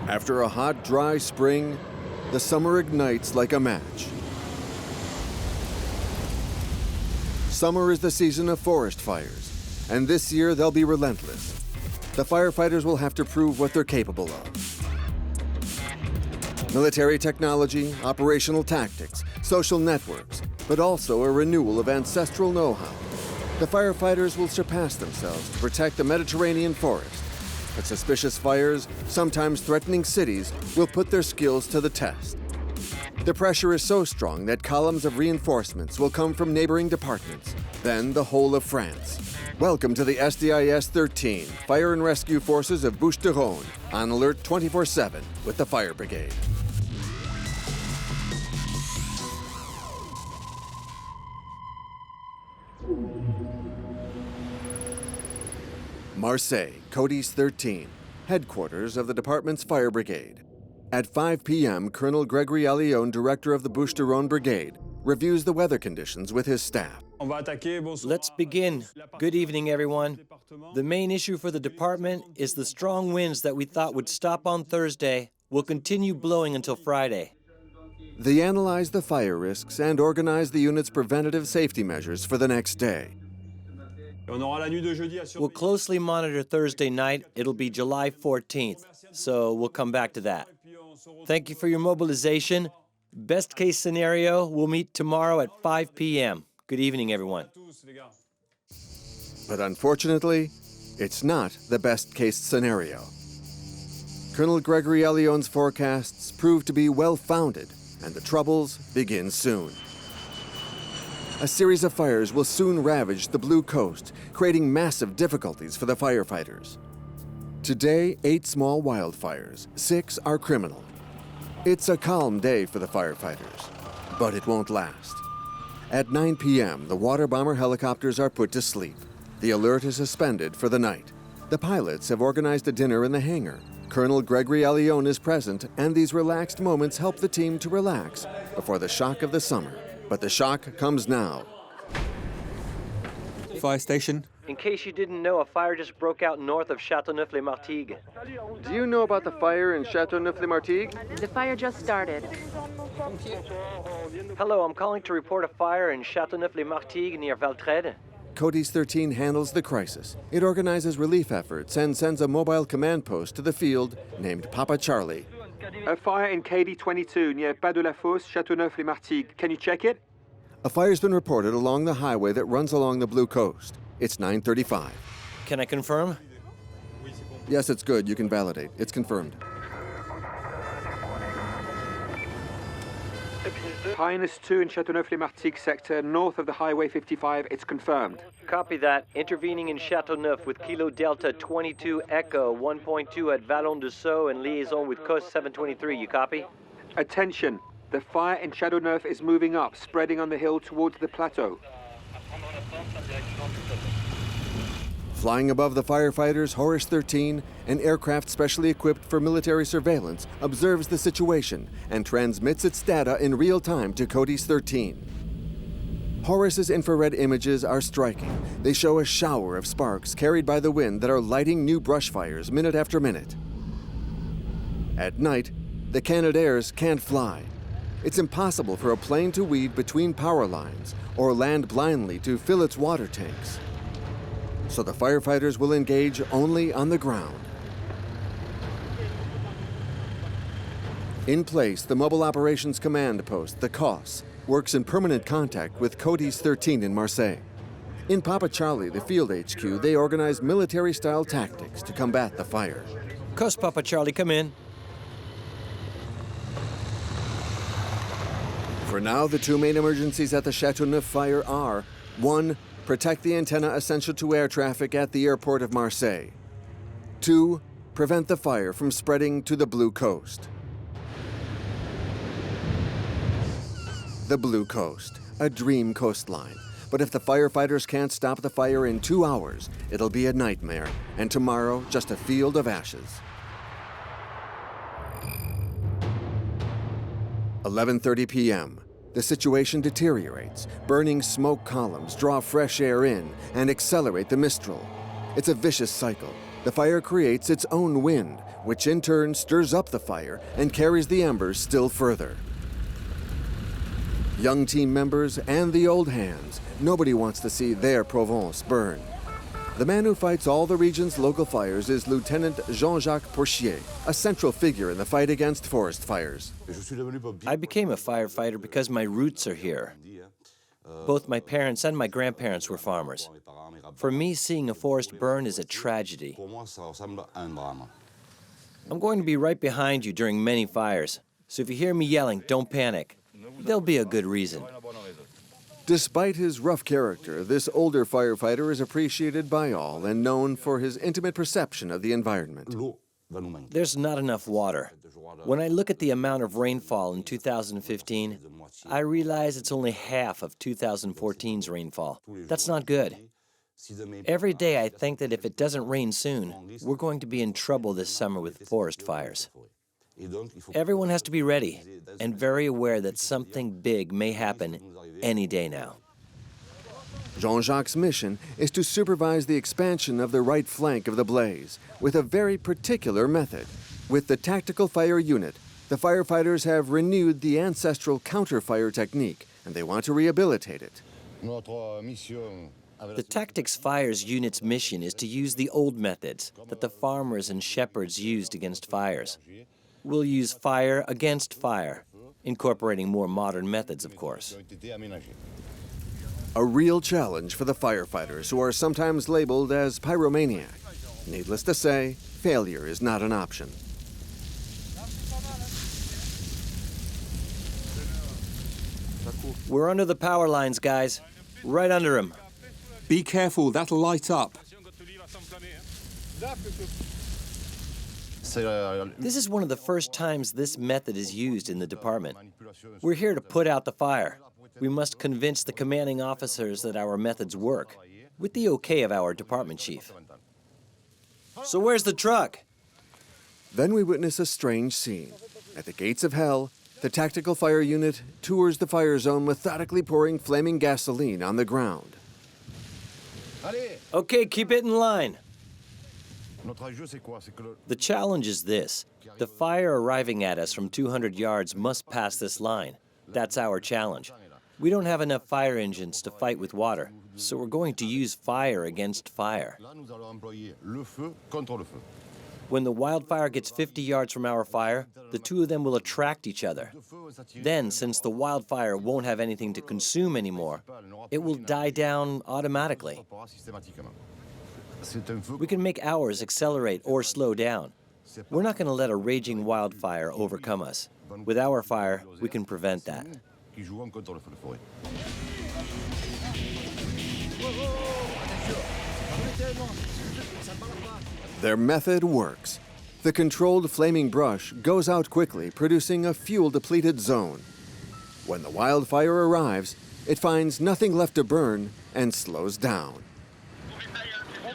After a hot, dry spring, the summer ignites like a match. Summer is the season of forest fires, and this year they'll be relentless. The firefighters will have to prove what they're capable of. Military technology, operational tactics, social networks, but also a renewal of ancestral know-how. The firefighters will surpass themselves to protect the Mediterranean forest. But suspicious fires, sometimes threatening cities, will put their skills to the test. The pressure is so strong that columns of reinforcements will come from neighboring departments, then the whole of France. Welcome to the SDIS 13, Fire and Rescue Forces of Bouches de Rhône, on alert 24/7 with the Fire Brigade. Marseille, Códice 13, headquarters of the department's fire brigade. At 5 p.m., Colonel Gregory Allione, director of the Bouches de Rhône Brigade, reviews the weather conditions with his staff. Let's begin. Good evening, everyone. The main issue for the department is the strong winds that we thought would stop on Thursday will continue blowing until Friday. They analyze the fire risks and organize the unit's preventative safety measures for the next day. We'll closely monitor Thursday night. It'll be July 14th, so we'll come back to that. Thank you for your mobilization. Best case scenario, we'll meet tomorrow at 5 p.m. Good evening, everyone. But unfortunately, it's not the best case scenario. Colonel Gregory Allione's forecasts prove to be well-founded, and the troubles begin soon. A series of fires will soon ravage the Blue Coast, creating massive difficulties for the firefighters. Today, 8 small wildfires, 6 are criminal. It's a calm day for the firefighters, but it won't last. At 9 p.m., the water bomber helicopters are put to sleep. The alert is suspended for the night. The pilots have organized a dinner in the hangar. Colonel Gregory Allione is present, and these relaxed moments help the team to relax before the shock of the summer. But the shock comes now. Fire station. In case you didn't know, a fire just broke out north of Châteauneuf-les-Martigues. Do you know about the fire in Châteauneuf-les-Martigues? The fire just started. Hello, I'm calling to report a fire in Châteauneuf-les-Martigues near Valtrède. Códice 13 handles the crisis. It organizes relief efforts and sends a mobile command post to the field named Papa Charlie. A fire in KD 22 near Pas de la Fosse, Châteauneuf-les-Martigues. Can you check it? A fire's been reported along the highway that runs along the Blue Coast. It's 9:35. Can I confirm? Yes, it's good. You can validate. It's confirmed. Highness 2 in Châteauneuf-les-Martigues sector, north of the Highway 55. It's confirmed. Copy that. Intervening in Châteauneuf with Kilo Delta 22 Echo 1.2 at Vallon-de-Sceaux and liaison with Coast 723. You copy? Attention. The fire in Châteauneuf is moving up, spreading on the hill towards the plateau. Flying above the firefighters, Horus 13, an aircraft specially equipped for military surveillance, observes the situation and transmits its data in real time to Códice 13. Horus's infrared images are striking. They show a shower of sparks carried by the wind that are lighting new brush fires minute after minute. At night, the Canadairs can't fly. It's impossible for a plane to weave between power lines or land blindly to fill its water tanks. So the firefighters will engage only on the ground. In place, the Mobile Operations Command Post, the COS, works in permanent contact with Códice 13 in Marseille. In Papa Charlie, the field HQ, they organize military-style tactics to combat the fire. COS, Papa Charlie, come in. For now, the 2 main emergencies at the Châteauneuf fire are: 1. Protect the antenna essential to air traffic at the airport of Marseille. 2. Prevent the fire from spreading to the Blue Coast. The Blue Coast, a dream coastline. But if the firefighters can't stop the fire in 2 hours, it'll be a nightmare, and tomorrow, just a field of ashes. 11:30 p.m. The situation deteriorates. Burning smoke columns draw fresh air in and accelerate the mistral. It's a vicious cycle. The fire creates its own wind, which in turn stirs up the fire and carries the embers still further. Young team members and the old hands, nobody wants to see their Provence burn. The man who fights all the region's local fires is Lieutenant Jean-Jacques Porchier, a central figure in the fight against forest fires. I became a firefighter because my roots are here. Both my parents and my grandparents were farmers. For me, seeing a forest burn is a tragedy. I'm going to be right behind you during many fires, so if you hear me yelling, don't panic. There'll be a good reason. Despite his rough character, this older firefighter is appreciated by all and known for his intimate perception of the environment. There's not enough water. When I look at the amount of rainfall in 2015, I realize it's only half of 2014's rainfall. That's not good. Every day I think that if it doesn't rain soon, we're going to be in trouble this summer with forest fires. Everyone has to be ready and very aware that something big may happen any day now. Jean-Jacques' mission is to supervise the expansion of the right flank of the blaze with a very particular method. With the Tactical Fire Unit, the firefighters have renewed the ancestral counter-fire technique, and they want to rehabilitate it. The Tactics Fires Unit's mission is to use the old methods that the farmers and shepherds used against fires. We'll use fire against fire, incorporating more modern methods, of course. A real challenge for the firefighters, who are sometimes labeled as pyromaniac. Needless to say, failure is not an option. We're under the power lines, guys. Right under them. Be careful, that'll light up. This is one of the first times this method is used in the department. We're here to put out the fire. We must convince the commanding officers that our methods work, with the okay of our department chief. So where's the truck? Then we witness a strange scene. At the gates of hell, the Tactical Fire Unit tours the fire zone, methodically pouring flaming gasoline on the ground. Okay, keep it in line. The challenge is this. The fire arriving at us from 200 yards must pass this line. That's our challenge. We don't have enough fire engines to fight with water, so we're going to use fire against fire. When the wildfire gets 50 yards from our fire, the two of them will attract each other. Then, since the wildfire won't have anything to consume anymore, it will die down automatically. We can make ours accelerate or slow down. We're not going to let a raging wildfire overcome us. With our fire, we can prevent that. Their method works. The controlled flaming brush goes out quickly, producing a fuel-depleted zone. When the wildfire arrives, it finds nothing left to burn and slows down.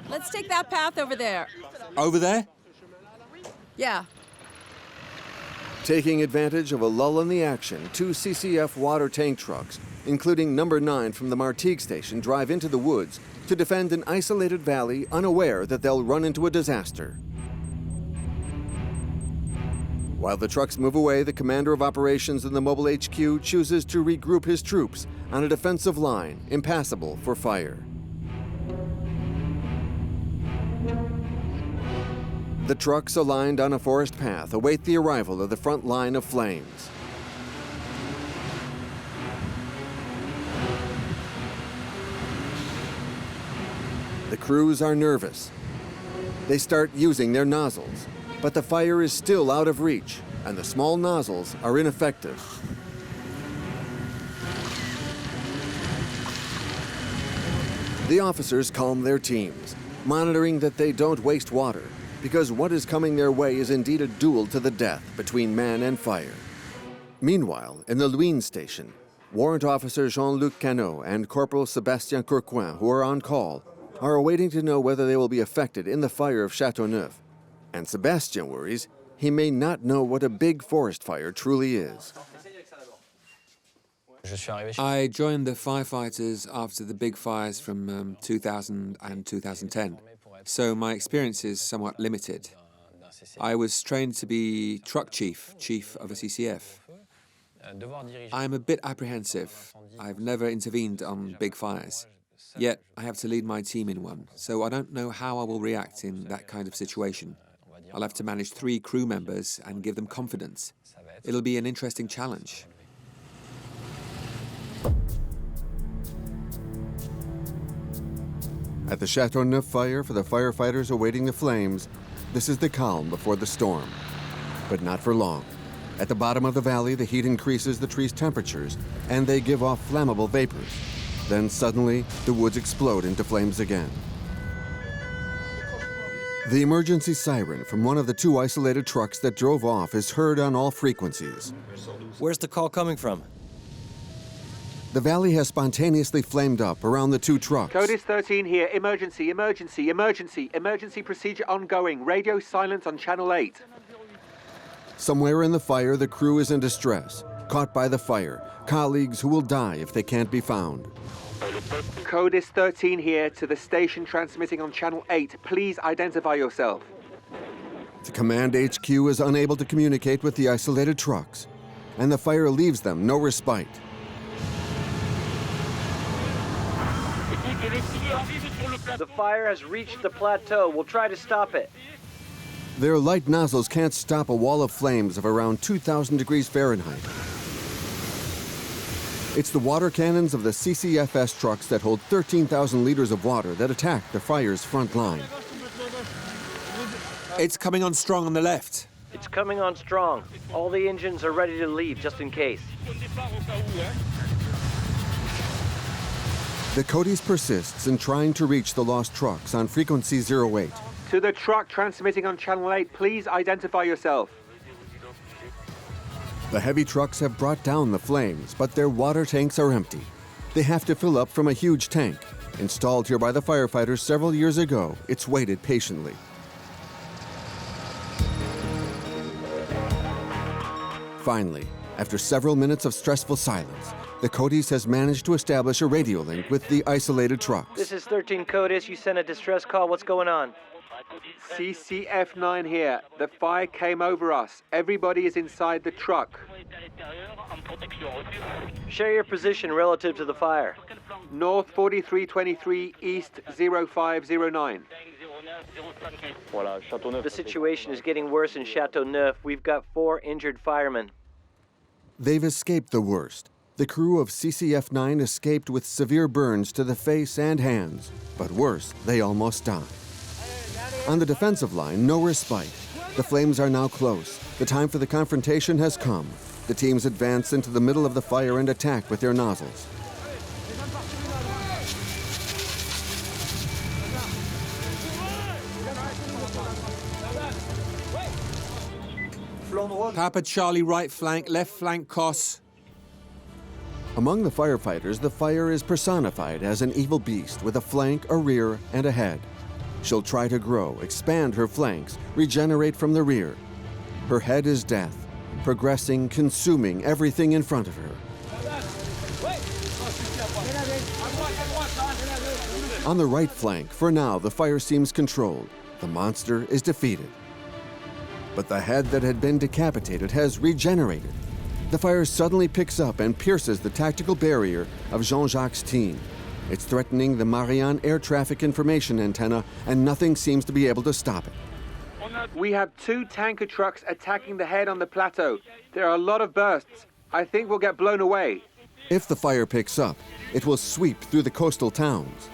Let's take that path over there. Over there? Yeah. Taking advantage of a lull in the action, 2 CCF water tank trucks, including number 9 from the Martigues station, drive into the woods to defend an isolated valley, unaware that they'll run into a disaster. While the trucks move away, the commander of operations in the mobile HQ chooses to regroup his troops on a defensive line, impassable for fire. The trucks aligned on a forest path await the arrival of the front line of flames. The crews are nervous. They start using their nozzles, but the fire is still out of reach, and the small nozzles are ineffective. The officers calm their teams, monitoring that they don't waste water, because what is coming their way is indeed a duel to the death between man and fire. Meanwhile, in the Luynes station, Warrant Officer Jean-Luc Canot and Corporal Sébastien Courcoing, who are on call, are awaiting to know whether they will be affected in the fire of Châteauneuf. And Sébastien worries he may not know what a big forest fire truly is. I joined the firefighters after the big fires from 2000 and 2010. so my experience is somewhat limited. I was trained to be truck chief, chief of a CCF. I'm a bit apprehensive. I've never intervened on big fires. Yet I have to lead my team in one, so I don't know how I will react in that kind of situation. I'll have to manage 3 crew members and give them confidence. It'll be an interesting challenge. At the Châteauneuf fire for the firefighters awaiting the flames, this is the calm before the storm. But not for long. At the bottom of the valley, the heat increases the trees' temperatures, and they give off flammable vapors. Then suddenly, the woods explode into flames again. The emergency siren from one of the 2 isolated trucks that drove off is heard on all frequencies. Where's the call coming from? The valley has spontaneously flamed up around the 2 trucks. Code is 13 here. Emergency, emergency, emergency. Emergency procedure ongoing. Radio silence on channel 8. Somewhere in the fire, the crew is in distress, caught by the fire, colleagues who will die if they can't be found. Code is 13 here to the station transmitting on channel 8. Please identify yourself. The command HQ is unable to communicate with the isolated trucks, and the fire leaves them no respite. The fire has reached the plateau. We'll try to stop it. Their light nozzles can't stop a wall of flames of around 2,000 degrees Fahrenheit. It's the water cannons of the CCFS trucks that hold 13,000 liters of water that attack the fire's front line. It's coming on strong on the left. It's coming on strong. All the engines are ready to leave, just in case. The Cody's persists in trying to reach the lost trucks on frequency 08. To the truck transmitting on channel 8, please identify yourself. The heavy trucks have brought down the flames, but their water tanks are empty. They have to fill up from a huge tank. Installed here by the firefighters several years ago, it's waited patiently. Finally, after several minutes of stressful silence, the CODIS has managed to establish a radio link with the isolated trucks. This is 13 CODIS. You sent a distress call. What's going on? CCF 9 here. The fire came over us. Everybody is inside the truck. Share your position relative to the fire. North 4323, east 0509. The situation is getting worse in Châteauneuf. We've got 4 injured firemen. They've escaped the worst. The crew of CCF 9 escaped with severe burns to the face and hands. But worse, they almost died. On the defensive line, no respite. The flames are now close. The time for the confrontation has come. The teams advance into the middle of the fire and attack with their nozzles. Papa Charlie right flank, left flank Kos. Among the firefighters, the fire is personified as an evil beast with a flank, a rear, and a head. She'll try to grow, expand her flanks, regenerate from the rear. Her head is death, progressing, consuming everything in front of her. On the right flank, for now, the fire seems controlled. The monster is defeated. But the head that had been decapitated has regenerated. The fire suddenly picks up and pierces the tactical barrier of Jean-Jacques' team. It's threatening the Marignane air traffic information antenna, and nothing seems to be able to stop it. We have 2 tanker trucks attacking the head on the plateau. There are a lot of bursts. I think we'll get blown away. If the fire picks up, it will sweep through the coastal towns.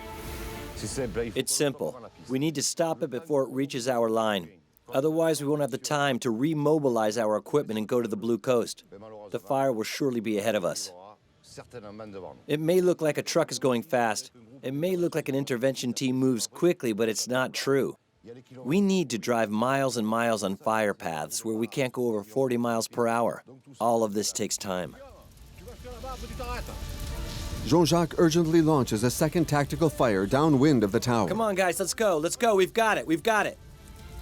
It's simple. We need to stop it before it reaches our line. Otherwise, we won't have the time to remobilize our equipment and go to the Blue Coast. The fire will surely be ahead of us. It may look like a truck is going fast. It may look like an intervention team moves quickly, but it's not true. We need to drive miles and miles on fire paths where we can't go over 40 miles per hour. All of this takes time. Jean-Jacques urgently launches a second tactical fire downwind of the tower. Come on, guys, let's go. Let's go. We've got it. We've got it.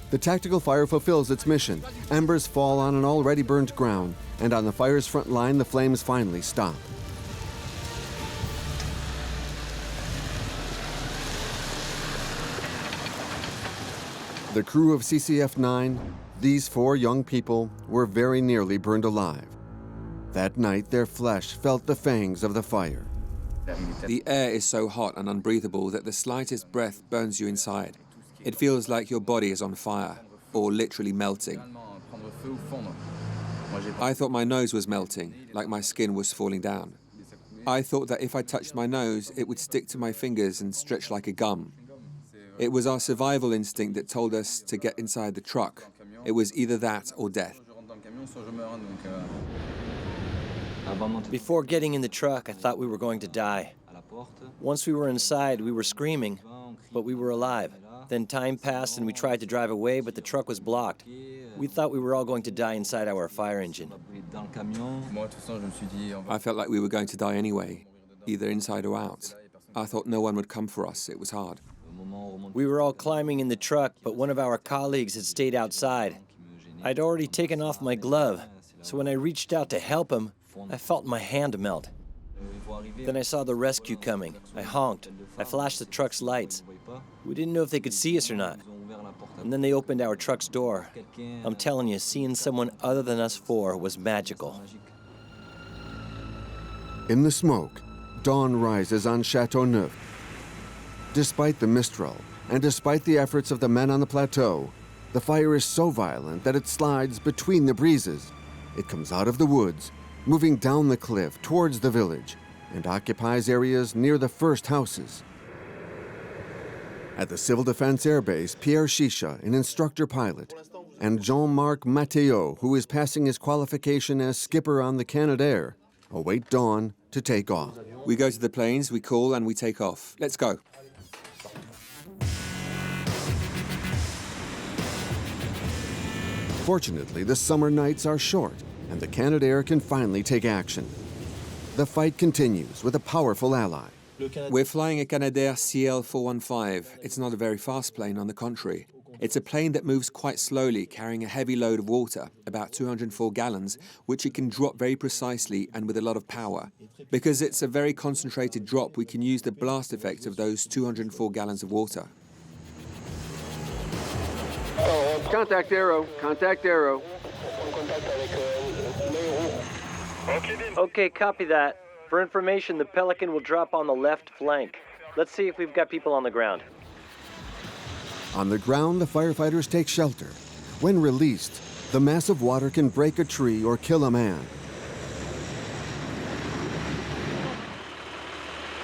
The tactical fire fulfills its mission. Embers fall on an already burnt ground, and on the fire's front line, the flames finally stop. the crew of CCF 9, these 4 young people were very nearly burned alive. That night, their flesh felt the fangs of the fire. The air is so hot and unbreathable that the slightest breath burns you inside. It feels like your body is on fire, or literally melting. I thought my nose was melting, like my skin was falling down. I thought that if I touched my nose, it would stick to my fingers and stretch like a gum. It was our survival instinct that told us to get inside the truck. It was either that or death. Before getting in the truck, I thought we were going to die. Once we were inside, we were screaming, but we were alive. Then time passed and we tried to drive away, but the truck was blocked. We thought we were all going to die inside our fire engine. I felt like we were going to die anyway, either inside or out. I thought no one would come for us. It was hard. We were all climbing in the truck, but one of our colleagues had stayed outside. I'd already taken off my glove, so when I reached out to help him, I felt my hand melt. Then I saw the rescue coming. I honked. I flashed the truck's lights. We didn't know if they could see us or not. And then they opened our truck's door. I'm telling you, seeing someone other than us 4 was magical. In the smoke, dawn rises on Châteauneuf. Despite the mistral, and despite the efforts of the men on the plateau, the fire is so violent that it slides between the breezes. It comes out of the woods, moving down the cliff towards the village, and occupies areas near the first houses. At the Civil Defense Air Base, Pierre Shisha, an instructor pilot, and Jean-Marc Matteo, who is passing his qualification as skipper on the Canadair, await dawn to take off. We go to the planes, we call, and we take off. Let's go. Fortunately, the summer nights are short, and the Canadair can finally take action. The fight continues with a powerful ally. We're flying a Canadair CL415. It's not a very fast plane, on the contrary. It's a plane that moves quite slowly, carrying a heavy load of water, about 204 gallons, which it can drop very precisely and with a lot of power. Because it's a very concentrated drop, we can use the blast effect of those 204 gallons of water. Contact arrow, contact arrow. Okay, copy that. For information, the Pelican will drop on the left flank. Let's see if we've got people on the ground. On the ground, the firefighters take shelter. When released, the mass of water can break a tree or kill a man.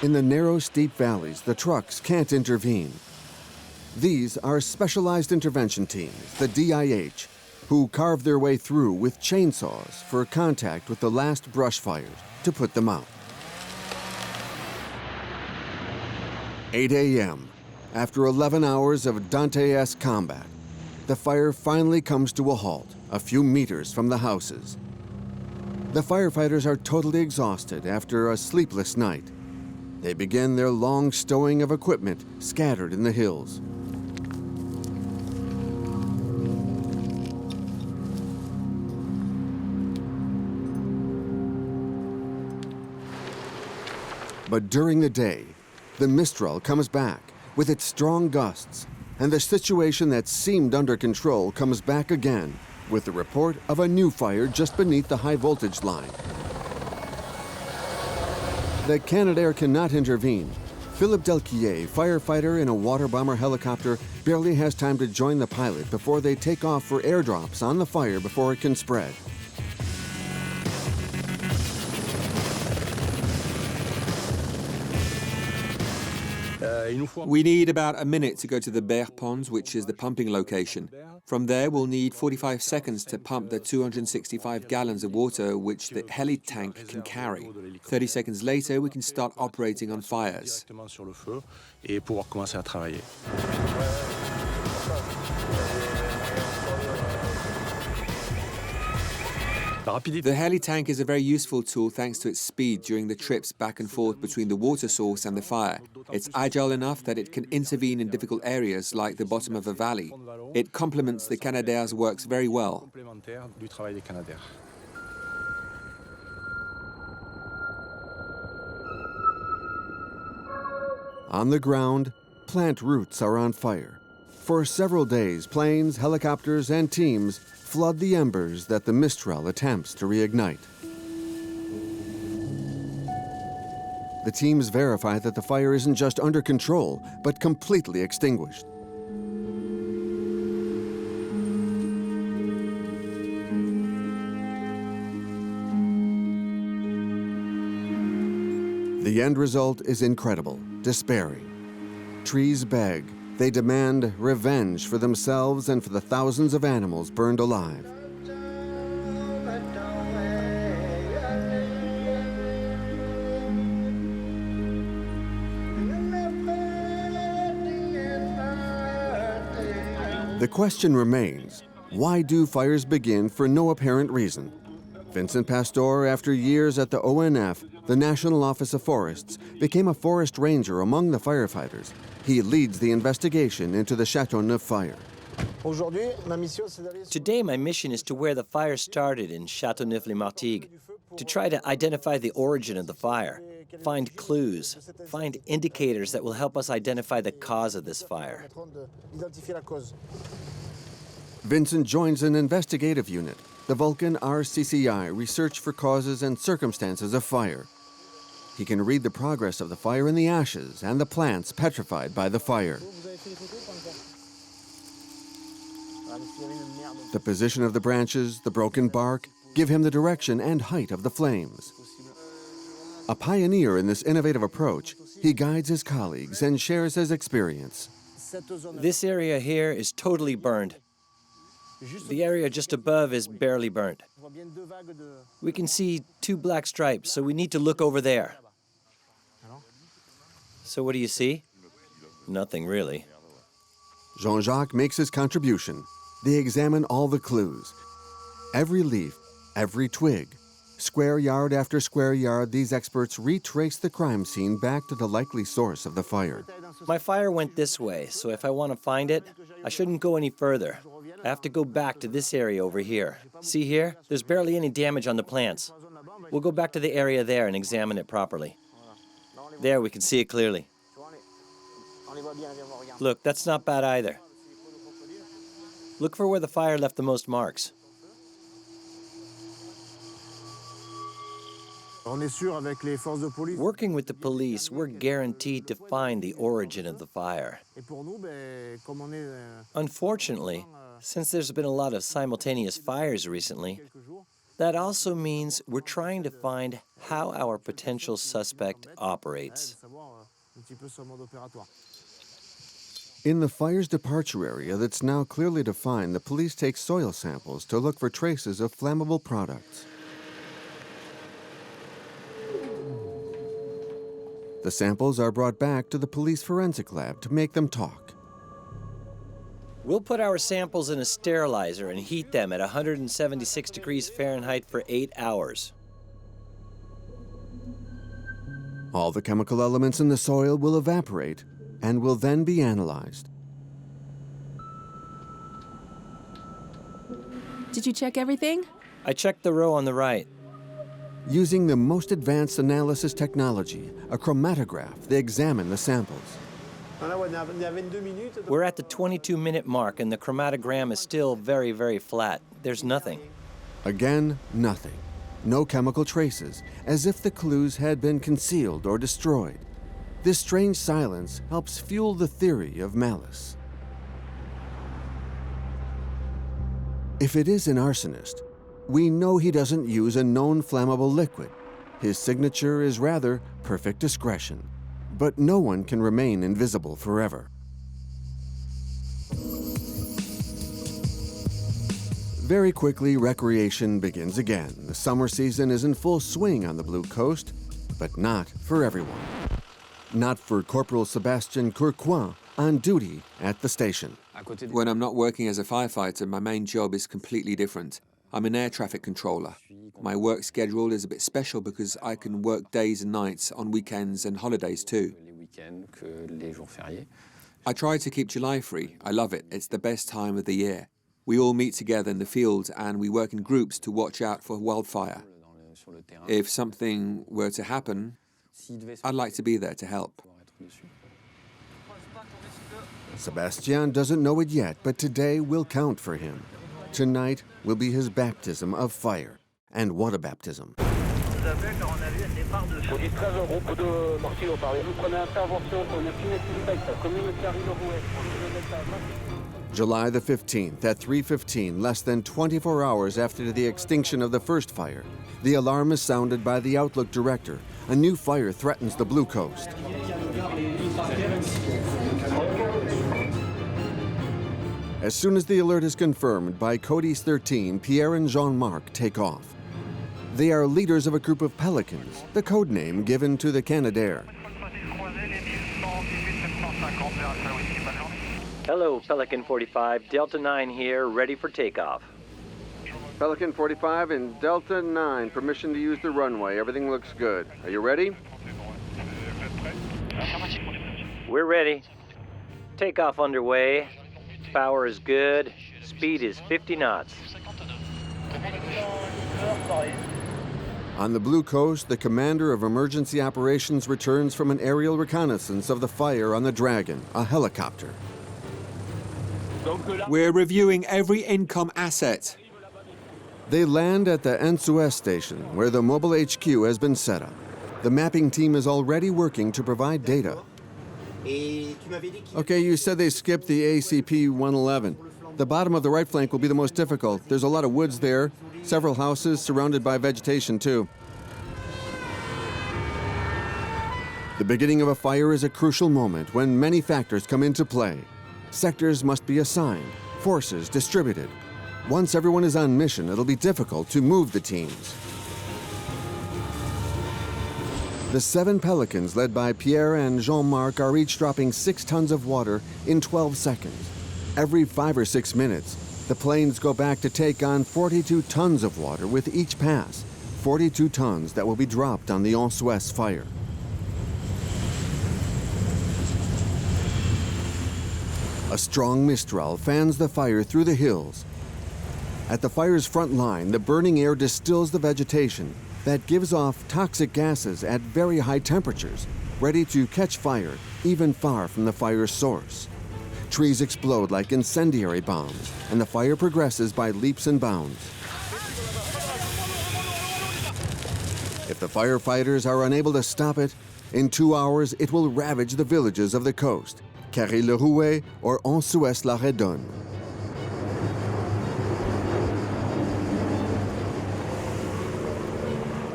In the narrow, steep valleys, the trucks can't intervene. These are specialized intervention teams, the DIH, who carve their way through with chainsaws for contact with the last brush fires to put them out. 8 a.m. After 11 hours of Dante-esque combat, the fire finally comes to a halt a few meters from the houses. The firefighters are totally exhausted after a sleepless night. They begin their long stowing of equipment scattered in the hills. But during the day, the Mistral comes back with its strong gusts, and the situation that seemed under control comes back again with the report of a new fire just beneath the high voltage line. The Canadair cannot intervene. Philippe Delquier, firefighter in a water bomber helicopter, barely has time to join the pilot before they take off for airdrops on the fire before it can spread. We need about a minute to go to the Berre ponds, which is the pumping location. From there, we'll need 45 seconds to pump the 265 gallons of water which the heli tank can carry. 30 seconds later, we can start operating on fires. The heli tank is a very useful tool thanks to its speed during the trips back and forth between the water source and the fire. It's agile enough that it can intervene in difficult areas like the bottom of a valley. It complements the Canadair's works very well. On the ground, plant roots are on fire. For several days, planes, helicopters, and teams flood the embers that the Mistral attempts to reignite. The teams verify that the fire isn't just under control, but completely extinguished. The end result is incredible, despairing. Trees beg. They demand revenge for themselves and for the thousands of animals burned alive. The question remains, why do fires begin for no apparent reason? Vincent Pastor, after years at the ONF, the National Office of Forests, became a forest ranger among the firefighters. He leads the investigation into the Châteauneuf fire. Today, my mission is to where the fire started in Châteauneuf-les-Martigues, to try to identify the origin of the fire, find clues, find indicators that will help us identify the cause of this fire. Vincent joins an investigative unit, the Vulcan RCCI Research for Causes and Circumstances of Fire. He can read the progress of the fire in the ashes and the plants petrified by the fire. The position of the branches, the broken bark, give him the direction and height of the flames. A pioneer in this innovative approach, he guides his colleagues and shares his experience. This area here is totally burned. The area just above is barely burnt. We can see two black stripes, so we need to look over there. So what do you see? Nothing really. Jean-Jacques makes his contribution. They examine all the clues. Every leaf, every twig. Square yard after square yard, these experts retrace the crime scene back to the likely source of the fire. My fire went this way, so if I want to find it, I shouldn't go any further. I have to go back to this area over here. See here? There's barely any damage on the plants. We'll go back to the area there and examine it properly. There, we can see it clearly. Look, that's not bad either. Look for where the fire left the most marks. Working with the police, we're guaranteed to find the origin of the fire. Unfortunately, since there's been a lot of simultaneous fires recently, that also means we're trying to find how our potential suspect operates. In the fire's departure area that's now clearly defined, the police take soil samples to look for traces of flammable products. The samples are brought back to the police forensic lab to make them talk. We'll put our samples in a sterilizer and heat them at 176 degrees Fahrenheit for 8 hours. All the chemical elements in the soil will evaporate and will then be analyzed. Did you check everything? I checked the row on the right. Using the most advanced analysis technology, a chromatograph, they examine the samples. We're at the 22-minute mark and the chromatogram is still very, very flat. There's nothing. Again, nothing. No chemical traces, as if the clues had been concealed or destroyed. This strange silence helps fuel the theory of malice. If it is an arsonist, we know he doesn't use a known flammable liquid. His signature is rather perfect discretion. But no one can remain invisible forever. Very quickly, recreation begins again. The summer season is in full swing on the Blue Coast, but not for everyone. Not for Corporal Sebastian Courcoing on duty at the station. When I'm not working as a firefighter, my main job is completely different. I'm an air traffic controller. My work schedule is a bit special because I can work days and nights on weekends and holidays too. I try to keep July free. I love it. It's the best time of the year. We all meet together in the field and we work in groups to watch out for wildfire. If something were to happen, I'd like to be there to help. Sebastien doesn't know it yet, but today will count for him. Tonight will be his baptism of fire. And what a baptism. July the 15th at 3:15, less than 24 hours after the extinction of the first fire, the alarm is sounded by the Outlook director. A new fire threatens the Blue Coast. As soon as the alert is confirmed by Cody's 13, Pierre and Jean-Marc take off. They are leaders of a group of pelicans, the code name given to the Canadair. Hello, Pelican 45, Delta 9 here, ready for takeoff. Pelican 45 and Delta 9, permission to use the runway. Everything looks good. Are you ready? We're ready. Takeoff underway. Power is good. Speed is 50 knots. On the Blue Coast, the commander of emergency operations returns from an aerial reconnaissance of the fire on the Dragon, a helicopter. We're reviewing every income asset. They land at the Ensuès station, where the mobile HQ has been set up. The mapping team is already working to provide data. Okay, you said they skipped the ACP-111. The bottom of the right flank will be the most difficult. There's a lot of woods there, several houses surrounded by vegetation too. The beginning of a fire is a crucial moment when many factors come into play. Sectors must be assigned, forces distributed. Once everyone is on mission, it'll be difficult to move the teams. The 7 Pelicans, led by Pierre and Jean-Marc, are each dropping 6 tons of water in 12 seconds. Every 5 or 6 minutes, the planes go back to take on 42 tons of water with each pass, 42 tons that will be dropped on the Ensuès fire. A strong mistral fans the fire through the hills. At the fire's front line, the burning air distills the vegetation that gives off toxic gases at very high temperatures, ready to catch fire even far from the fire's source. Trees explode like incendiary bombs, and the fire progresses by leaps and bounds. If the firefighters are unable to stop it, in 2 hours it will ravage the villages of the coast, Carré-le-Rouet or Ensuès-la-Redonne.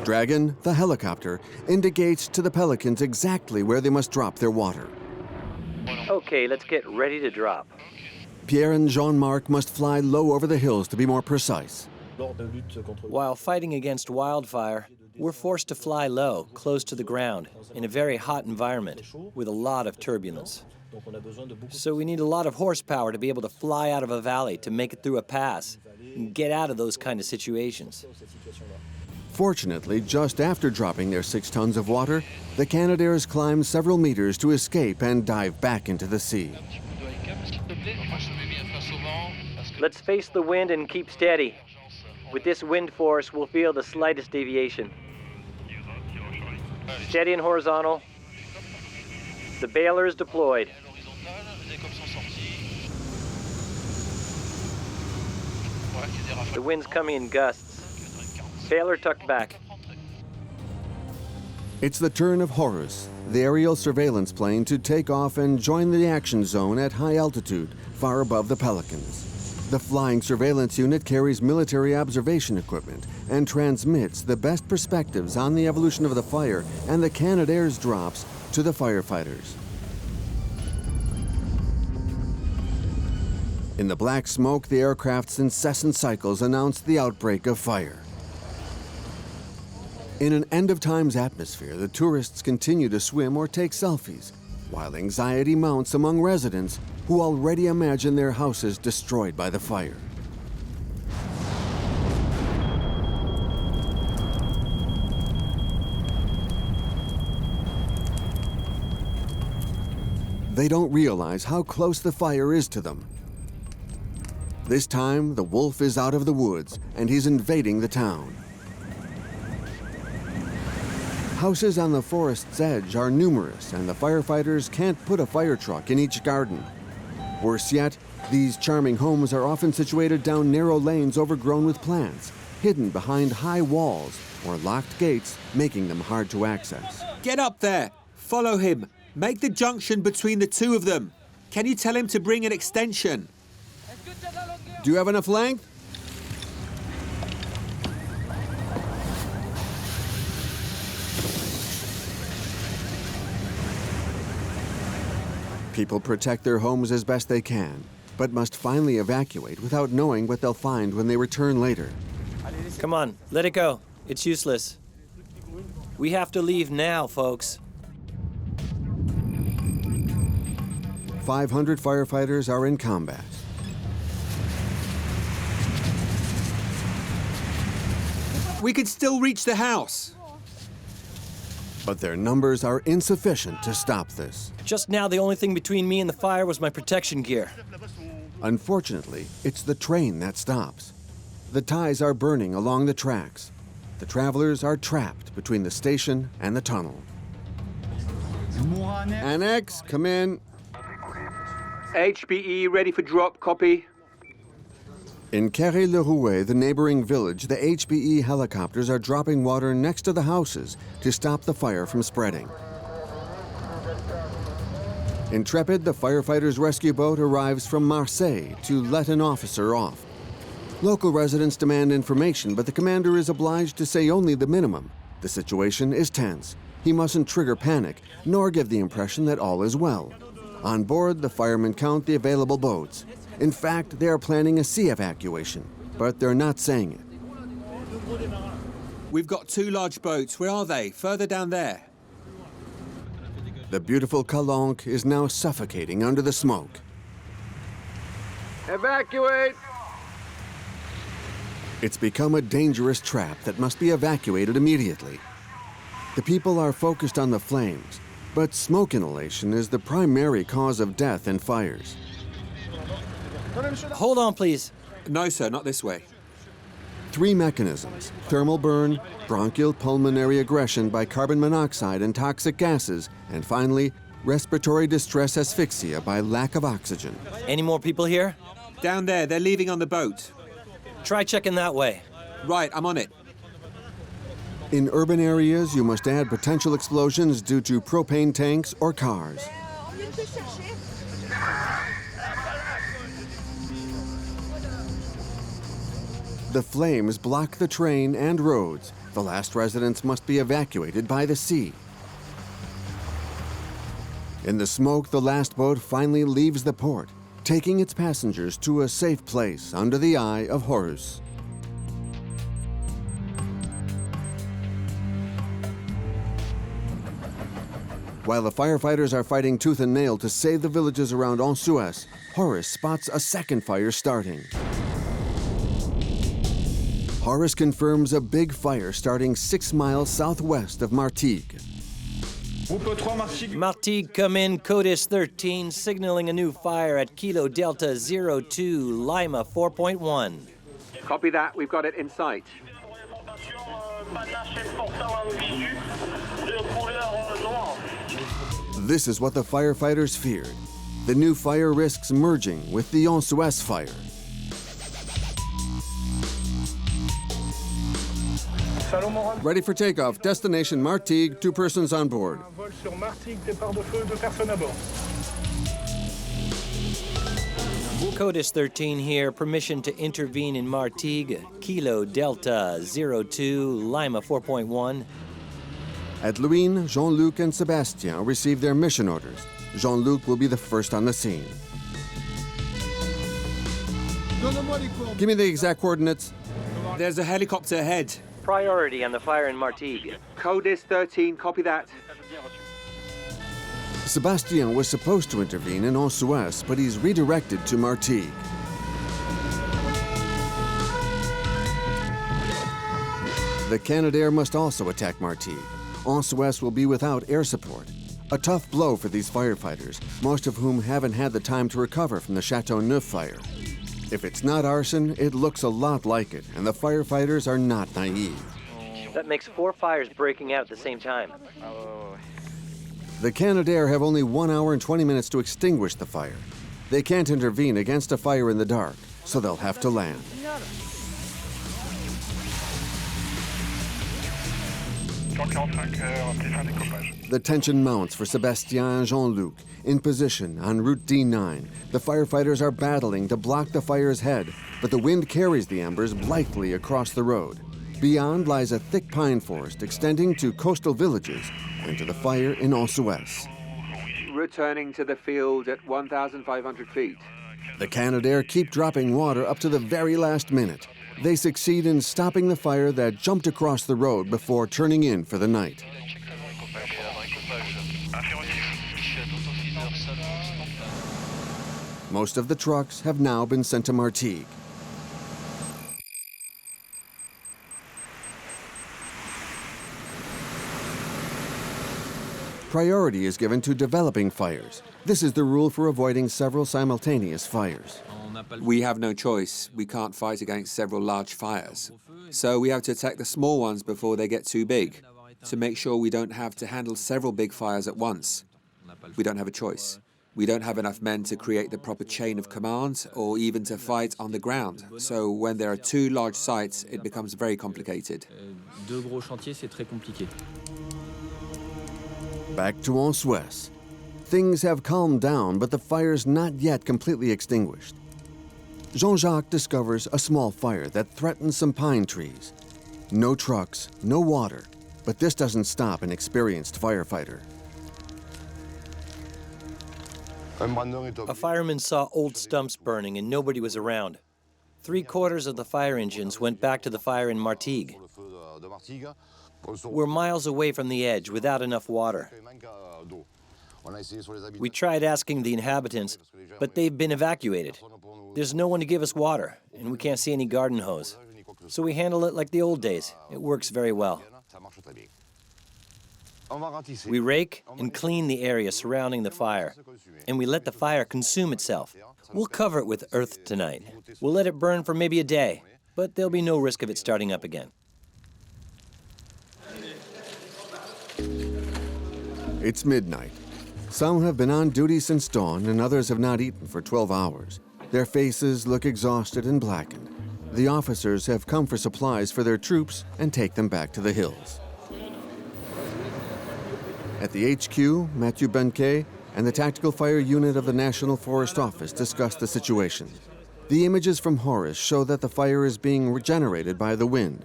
Dragon, the helicopter, indicates to the Pelicans exactly where they must drop their water. Okay, let's get ready to drop. Pierre and Jean-Marc must fly low over the hills to be more precise. While fighting against wildfire, we're forced to fly low, close to the ground, in a very hot environment, with a lot of turbulence. So we need a lot of horsepower to be able to fly out of a valley, to make it through a pass, and get out of those kind of situations. Fortunately, just after dropping their 6 tons of water, the Canadairs climb several meters to escape and dive back into the sea. Let's face the wind and keep steady. With this wind force, we'll feel the slightest deviation. Steady and horizontal. The bailer is deployed. The wind's coming in gusts. Bailer tucked back. It's the turn of Horus, the aerial surveillance plane, to take off and join the action zone at high altitude, far above the Pelicans. The flying surveillance unit carries military observation equipment and transmits the best perspectives on the evolution of the fire and the Canadair's drops to the firefighters. In the black smoke, the aircraft's incessant cycles announce the outbreak of fire. In an end-of-times atmosphere, the tourists continue to swim or take selfies, while anxiety mounts among residents who already imagine their houses destroyed by the fire. They don't realize how close the fire is to them. This time, the wolf is out of the woods, and he's invading the town. Houses on the forest's edge are numerous, and the firefighters can't put a fire truck in each garden. Worse yet, these charming homes are often situated down narrow lanes overgrown with plants, hidden behind high walls or locked gates, making them hard to access. Get up there! Follow him! Make the junction between the two of them! Can you tell him to bring an extension? Do you have enough length? People protect their homes as best they can, but must finally evacuate without knowing what they'll find when they return later. Come on, let it go. It's useless. We have to leave now, folks. 500 firefighters are in combat. We could still reach the house. But their numbers are insufficient to stop this. Just now, the only thing between me and the fire was my protection gear. Unfortunately, it's the train that stops. The ties are burning along the tracks. The travelers are trapped between the station and the tunnel. Annex, come in. HBE ready for drop, copy. In Carré-le-Rouet, the neighboring village, the HBE helicopters are dropping water next to the houses to stop the fire from spreading. Intrepid, the firefighters' rescue boat arrives from Marseille to let an officer off. Local residents demand information, but the commander is obliged to say only the minimum. The situation is tense. He mustn't trigger panic, nor give the impression that all is well. On board, the firemen count the available boats. In fact, they are planning a sea evacuation, but they're not saying it. We've got 2 large boats. Where are they? Further down there. The beautiful Calanque is now suffocating under the smoke. Evacuate! It's become a dangerous trap that must be evacuated immediately. The people are focused on the flames, but smoke inhalation is the primary cause of death in fires. Hold on, please. No, sir, not this way. 3 mechanisms: thermal burn, bronchial pulmonary aggression by carbon monoxide and toxic gases, and finally, respiratory distress asphyxia by lack of oxygen. Any more people here? Down there, they're leaving on the boat. Try checking that way. Right, I'm on it. In urban areas, you must add potential explosions due to propane tanks or cars. The flames block the train and roads. The last residents must be evacuated by the sea. In the smoke, the last boat finally leaves the port, taking its passengers to a safe place under the eye of Horus. While the firefighters are fighting tooth and nail to save the villages around Ensuès, Horus spots a second fire starting. Horus confirms a big fire starting 6 miles southwest of Martigues. Martigues, come in, Codis 13, signaling a new fire at Kilo Delta 02, Lima 4.1. Copy that, we've got it in sight. This is what the firefighters feared. The new fire risks merging with the Ensuès fire. Ready for takeoff. Destination Martigues, 2 persons on board. Codis 13 here, permission to intervene in Martigues, Kilo Delta 02, Lima 4.1. At Luynes, Jean-Luc and Sébastien receive their mission orders. Jean-Luc will be the first on the scene. Give me the exact coordinates. There's a helicopter ahead. Priority on the fire in Martigues. Codis 13, copy that. Sébastien was supposed to intervene in Ensuès, but he's redirected to Martigues. The Canadair must also attack Martigues. Ensuès will be without air support. A tough blow for these firefighters, most of whom haven't had the time to recover from the Châteauneuf fire. If it's not arson, it looks a lot like it, and the firefighters are not naive. That makes 4 fires breaking out at the same time. The Canadair have only 1 hour and 20 minutes to extinguish the fire. They can't intervene against a fire in the dark, so they'll have to land. The tension mounts for Sébastien and Jean-Luc. In position on Route D9, the firefighters are battling to block the fire's head, but the wind carries the embers blithely across the road. Beyond lies a thick pine forest extending to coastal villages and to the fire in Ensuès. Returning to the field at 1,500 feet. The Canadair keep dropping water up to the very last minute. They succeed in stopping the fire that jumped across the road before turning in for the night. Most of the trucks have now been sent to Martigues. Priority is given to developing fires. This is the rule for avoiding several simultaneous fires. We have no choice. We can't fight against several large fires. So we have to attack the small ones before they get too big, to make sure we don't have to handle several big fires at once. We don't have a choice. We don't have enough men to create the proper chain of command or even to fight on the ground. So when there are two large sites, it becomes very complicated. Back to Ensuès. Things have calmed down, but the fire's not yet completely extinguished. Jean-Jacques discovers a small fire that threatens some pine trees. No trucks, no water, but this doesn't stop an experienced firefighter. A fireman saw old stumps burning and nobody was around. 3/4 of the fire engines went back to the fire in Martigues. We're miles away from the edge without enough water. We tried asking the inhabitants, but they've been evacuated. There's no one to give us water, and we can't see any garden hose. So we handle it like the old days. It works very well. We rake and clean the area surrounding the fire, and we let the fire consume itself. We'll cover it with earth tonight. We'll let it burn for maybe a day, but there'll be no risk of it starting up again. It's midnight. Some have been on duty since dawn, and others have not eaten for 12 hours. Their faces look exhausted and blackened. The officers have come for supplies for their troops and take them back to the hills. At the HQ, Mathieu Benquet and the Tactical Fire Unit of the National Forest Office discuss the situation. The images from Horus show that the fire is being regenerated by the wind.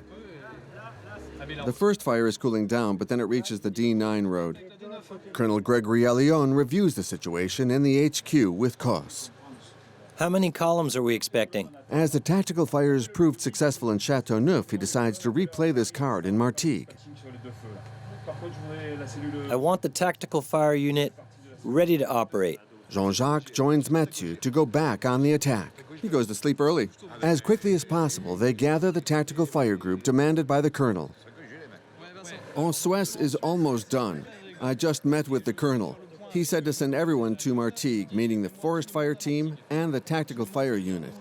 The first fire is cooling down, but then it reaches the D9 road. Colonel Gregory Allion reviews the situation in the HQ with Cos. How many columns are we expecting? As the tactical fires proved successful in Châteauneuf, he decides to replay this card in Martigues. I want the tactical fire unit ready to operate. Jean-Jacques joins Mathieu to go back on the attack. He goes to sleep early. As quickly as possible, they gather the tactical fire group demanded by the colonel. Ensuès is almost done. I just met with the colonel. He said to send everyone to Martigues, meaning the forest fire team and the tactical fire unit.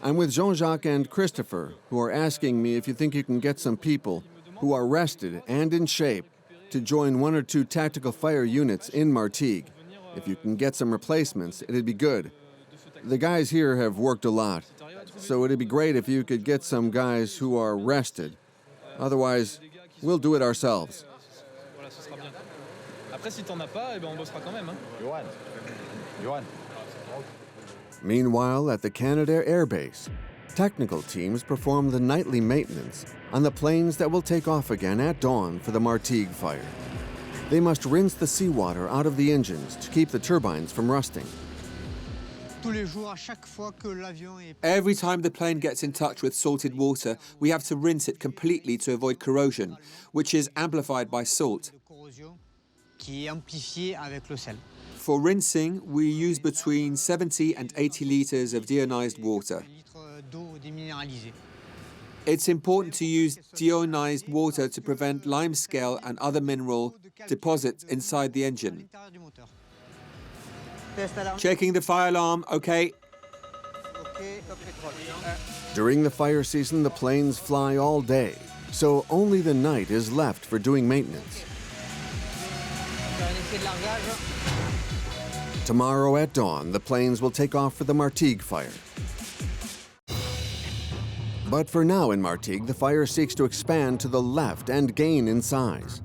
I'm with Jean-Jacques and Christopher, who are asking me if you think you can get some people who are rested and in shape to join 1 or 2 tactical fire units in Martigues. If you can get some replacements, it'd be good. The guys here have worked a lot, so it'd be great if you could get some guys who are rested. Otherwise, we'll do it ourselves. Meanwhile, at the Canadair Air Base, technical teams perform the nightly maintenance on the planes that will take off again at dawn for the Martigues fire. They must rinse the seawater out of the engines to keep the turbines from rusting. Every time the plane gets in touch with salted water, we have to rinse it completely to avoid corrosion, which is amplified by salt. For rinsing, we use between 70 and 80 liters of deionized water. It's important to use deionized water to prevent limescale and other mineral deposits inside the engine. Checking the fire alarm, okay. During the fire season, the planes fly all day, so only the night is left for doing maintenance. Tomorrow at dawn, the planes will take off for the Martigues fire. But for now in Martigues, the fire seeks to expand to the left and gain in size.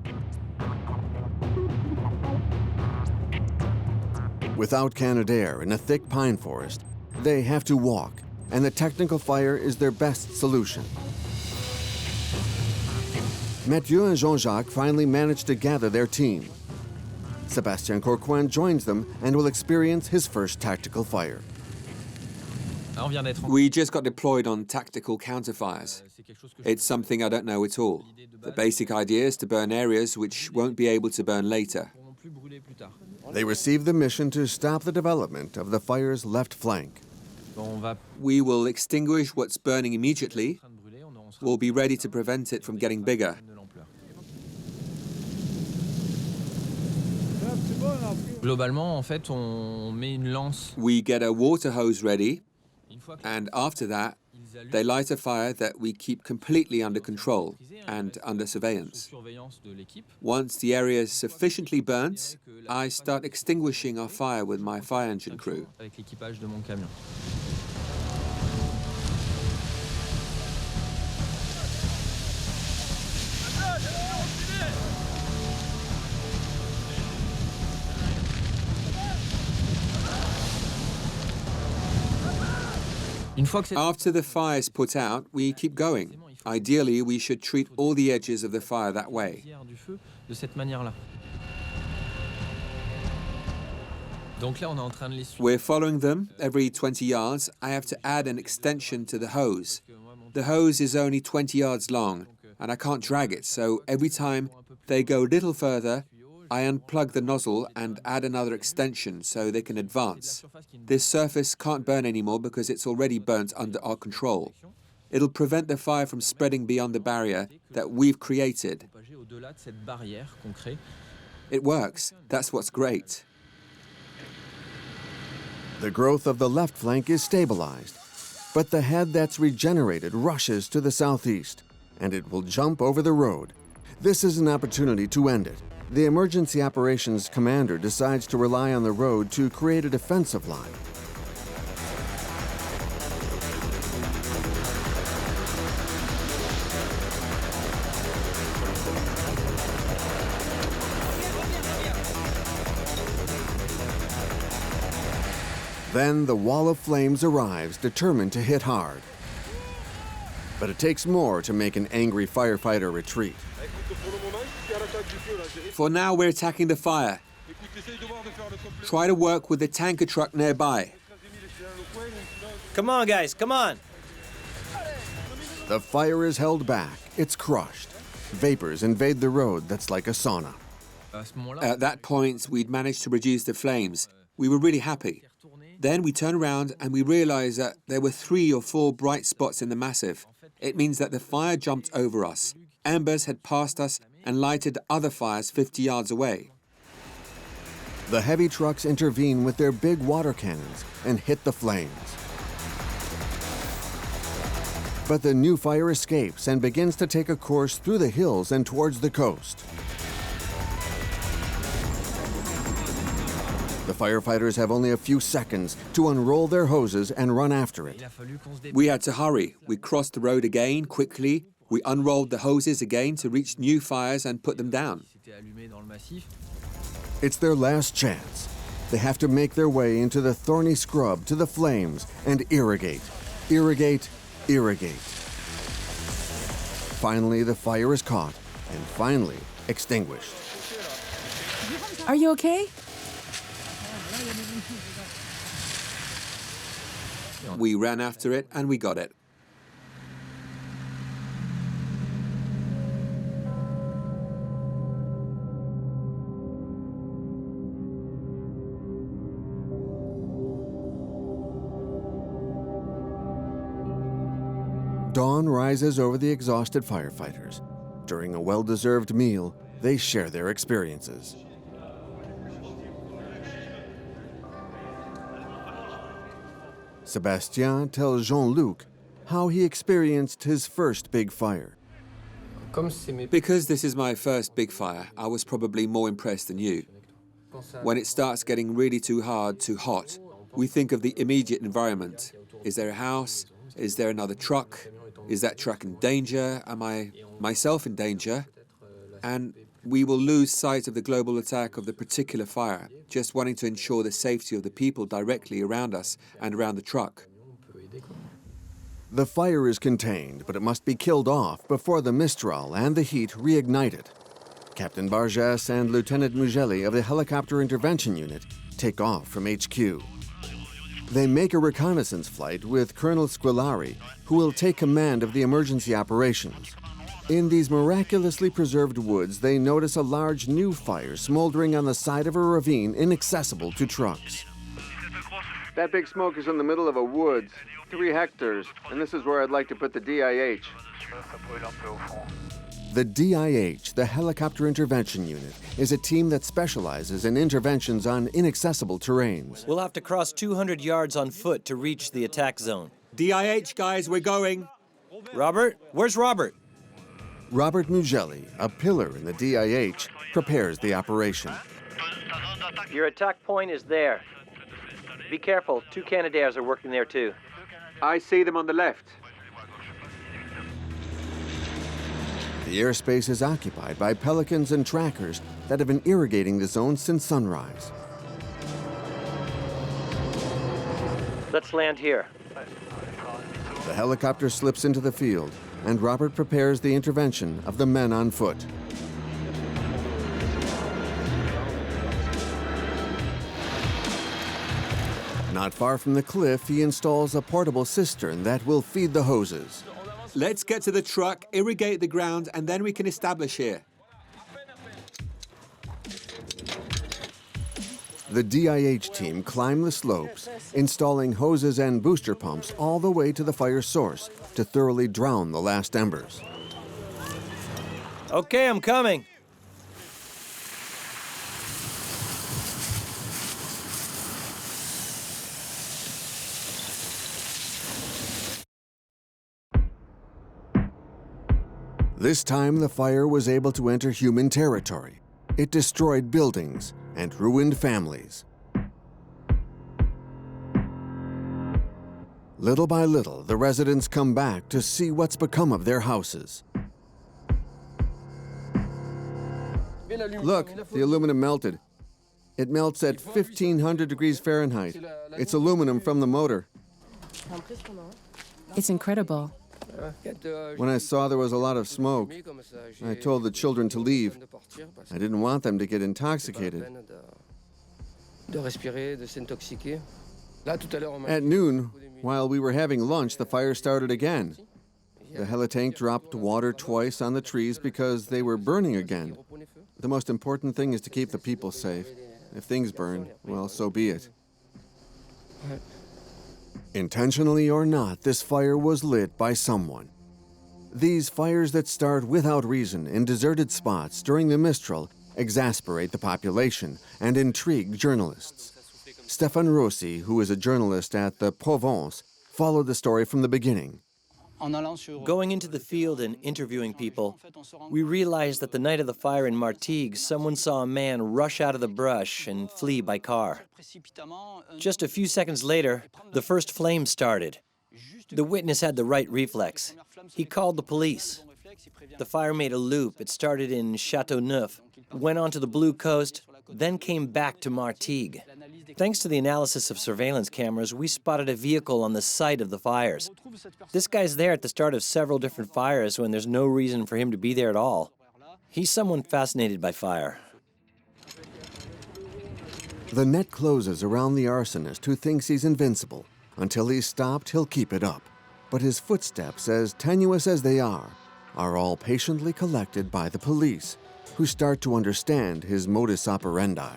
Without Canadair in a thick pine forest, they have to walk, and the technical fire is their best solution. Mathieu and Jean-Jacques finally manage to gather their team. Sébastien Courcoin joins them and will experience his first tactical fire. We just got deployed on tactical counterfires. It's something I don't know at all. The basic idea is to burn areas which won't be able to burn later. They receive the mission to stop the development of the fire's left flank. We will extinguish what's burning immediately. We'll be ready to prevent it from getting bigger. We get a water hose ready, and after that, they light a fire that we keep completely under control and under surveillance. Once the area is sufficiently burnt, I start extinguishing our fire with my fire engine crew. After the fire is put out, we keep going. Ideally, we should treat all the edges of the fire that way. We're following them. Every 20 yards, I have to add an extension to the hose. The hose is only 20 yards long, and I can't drag it, so every time they go a little further, I unplug the nozzle and add another extension so they can advance. This surface can't burn anymore because it's already burnt under our control. It'll prevent the fire from spreading beyond the barrier that we've created. It works. That's what's great. The growth of the left flank is stabilized, but the head that's regenerated rushes to the southeast, and it will jump over the road. This is an opportunity to end it. The emergency operations commander decides to rely on the road to create a defensive line. Then the wall of flames arrives, determined to hit hard. But it takes more to make an angry firefighter retreat. For now, we're attacking the fire. Try to work with the tanker truck nearby. Come on, guys, come on. The fire is held back. It's crushed. Vapors invade the road that's like a sauna. At that point, we'd managed to reduce the flames. We were really happy. Then we turned around and we realized that there were 3 or 4 bright spots in the massive. It means that the fire jumped over us. Embers had passed us and lighted other fires 50 yards away. The heavy trucks intervene with their big water cannons and hit the flames. But the new fire escapes and begins to take a course through the hills and towards the coast. The firefighters have only a few seconds to unroll their hoses and run after it. We had to hurry. We crossed the road again quickly. We unrolled the hoses again to reach new fires and put them down. It's their last chance. They have to make their way into the thorny scrub to the flames and irrigate, irrigate, irrigate. Finally, the fire is caught and finally extinguished. Are you okay? We ran after it and we got it. Dawn rises over the exhausted firefighters. During a well-deserved meal, they share their experiences. Sébastien tells Jean-Luc how he experienced his first big fire. Because this is my first big fire, I was probably more impressed than you. When it starts getting really too hard, too hot, we think of the immediate environment. Is there a house? Is there another truck? Is that truck in danger? Am I myself in danger? And we will lose sight of the global attack of the particular fire, just wanting to ensure the safety of the people directly around us and around the truck. The fire is contained, but it must be killed off before the Mistral and the heat reignite it. Captain Bouches and Lieutenant Mugelli of the Helicopter Intervention Unit take off from HQ. They make a reconnaissance flight with Colonel Squillari, who will take command of the emergency operations. In these miraculously preserved woods, they notice a large new fire smoldering on the side of a ravine inaccessible to trucks. That big smoke is in the middle of a woods, 3 hectares, and this is where I'd like to put the DIH. The DIH, the Helicopter Intervention Unit, is a team that specializes in interventions on inaccessible terrains. We'll have to cross 200 yards on foot to reach the attack zone. DIH, guys, we're going. Robert? Where's Robert? Robert Mugelli, a pillar in the DIH, prepares the operation. Your attack point is there. Be careful, 2 Canadairs are working there too. I see them on the left. The airspace is occupied by pelicans and trackers that have been irrigating the zone since sunrise. Let's land here. The helicopter slips into the field, and Robert prepares the intervention of the men on foot. Not far from the cliff, he installs a portable cistern that will feed the hoses. Let's get to the truck, irrigate the ground, and then we can establish here. The DIH team climb the slopes, installing hoses and booster pumps all the way to the fire source to thoroughly drown the last embers. Okay, I'm coming. This time, the fire was able to enter human territory. It destroyed buildings and ruined families. Little by little, the residents come back to see what's become of their houses. Look, the aluminum melted. It melts at 1,500 degrees Fahrenheit. It's aluminum from the motor. It's incredible. When I saw there was a lot of smoke, I told the children to leave. I didn't want them to get intoxicated. At noon, while we were having lunch, the fire started again. The helitank dropped water twice on the trees because they were burning again. The most important thing is to keep the people safe. If things burn, well, so be it. Intentionally or not, this fire was lit by someone. These fires that start without reason in deserted spots during the Mistral exasperate the population and intrigue journalists. Stéphane Rossi, who is a journalist at the Provence, followed the story from the beginning. Going into the field and interviewing people, we realized that the night of the fire in Martigues, someone saw a man rush out of the brush and flee by car. Just a few seconds later, the first flame started. The witness had the right reflex. He called the police. The fire made a loop. It started in Châteauneuf, went on to the Blue Coast, then came back to Martigues. Thanks to the analysis of surveillance cameras, we spotted a vehicle on the site of the fires. This guy's there at the start of several different fires when there's no reason for him to be there at all. He's someone fascinated by fire. The net closes around the arsonist who thinks he's invincible. Until he's stopped, he'll keep it up. But his footsteps, as tenuous as they are all patiently collected by the police, who start to understand his modus operandi.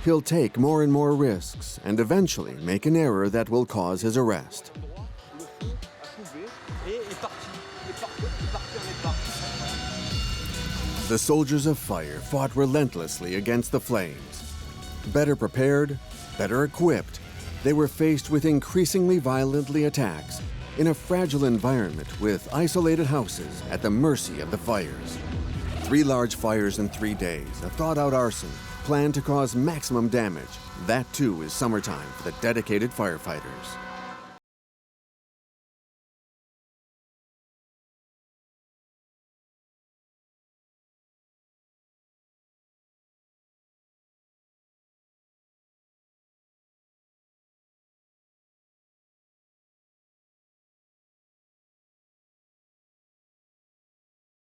He'll take more and more risks and eventually make an error that will cause his arrest. The soldiers of fire fought relentlessly against the flames. Better prepared, better equipped, they were faced with increasingly violently attacks in a fragile environment with isolated houses at the mercy of the fires. 3 large fires in 3 days, a thought-out arson, planned to cause maximum damage. That too is summertime for the dedicated firefighters.